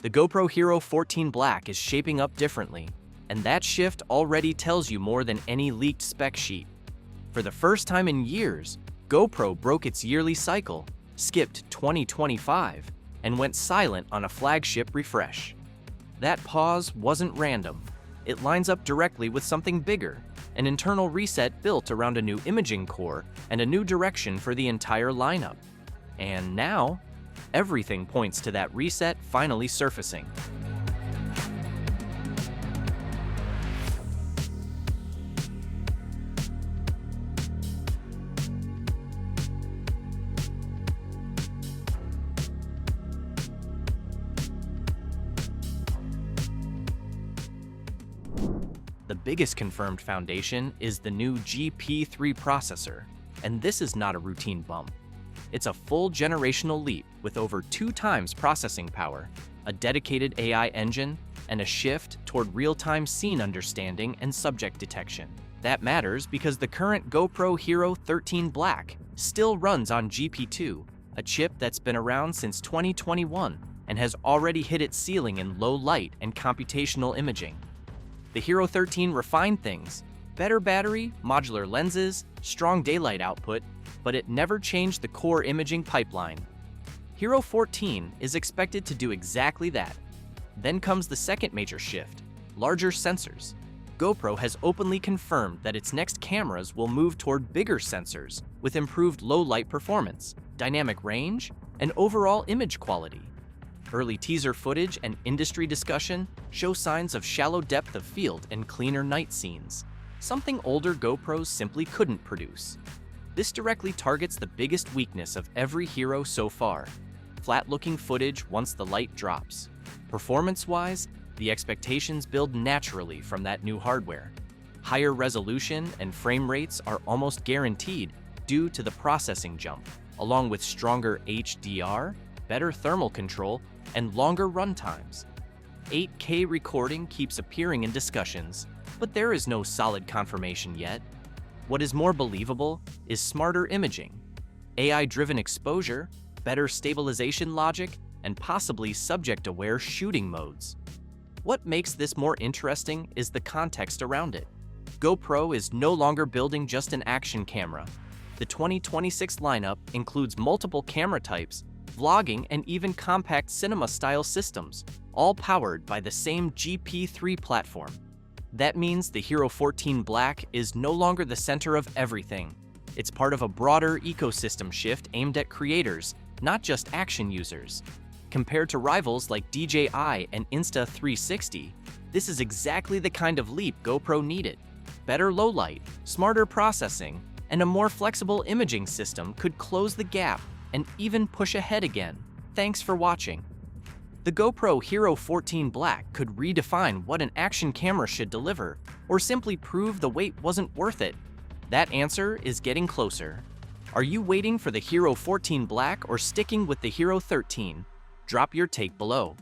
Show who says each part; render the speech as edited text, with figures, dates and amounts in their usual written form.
Speaker 1: The GoPro Hero 14 Black is shaping up differently, and that shift already tells you more than any leaked spec sheet. For the first time in years, GoPro broke its yearly cycle, skipped 2025, and went silent on a flagship refresh. That pause wasn't random. It lines up directly with something bigger, an internal reset built around a new imaging core and a new direction for the entire lineup. And now, everything points to that reset finally surfacing. The biggest confirmed foundation is the new GP3 processor, and this is not a routine bump. It's a full generational leap with over 2 times processing power, a dedicated AI engine, and a shift toward real-time scene understanding and subject detection. That matters because the current GoPro Hero 13 Black still runs on GP2, a chip that's been around since 2021 and has already hit its ceiling in low light and computational imaging. The Hero 13 refined things: better battery, modular lenses, strong daylight output, but it never changed the core imaging pipeline. Hero 14 is expected to do exactly that. Then comes the second major shift: larger sensors. GoPro has openly confirmed that its next cameras will move toward bigger sensors with improved low-light performance, dynamic range, and overall image quality. Early teaser footage and industry discussion show signs of shallow depth of field and cleaner night scenes, something older GoPros simply couldn't produce. This directly targets the biggest weakness of every Hero so far: flat-looking footage once the light drops. Performance-wise, the expectations build naturally from that new hardware. Higher resolution and frame rates are almost guaranteed due to the processing jump, along with stronger HDR, better thermal control, and longer run times. 8K recording keeps appearing in discussions, but there is no solid confirmation yet. What is more believable is smarter imaging, AI-driven exposure, better stabilization logic, and possibly subject-aware shooting modes. What makes this more interesting is the context around it. GoPro is no longer building just an action camera. The 2026 lineup includes multiple camera types, vlogging, and even compact cinema-style systems, all powered by the same GP3 platform. That means the Hero 14 Black is no longer the center of everything. It's part of a broader ecosystem shift aimed at creators, not just action users. Compared to rivals like DJI and Insta360, this is exactly the kind of leap GoPro needed. Better low light, smarter processing, and a more flexible imaging system could close the gap and even push ahead again. Thanks for watching. The GoPro Hero 14 Black could redefine what an action camera should deliver, or simply prove the wait wasn't worth it. That answer is getting closer. Are you waiting for the Hero 14 Black or sticking with the Hero 13? Drop your take below.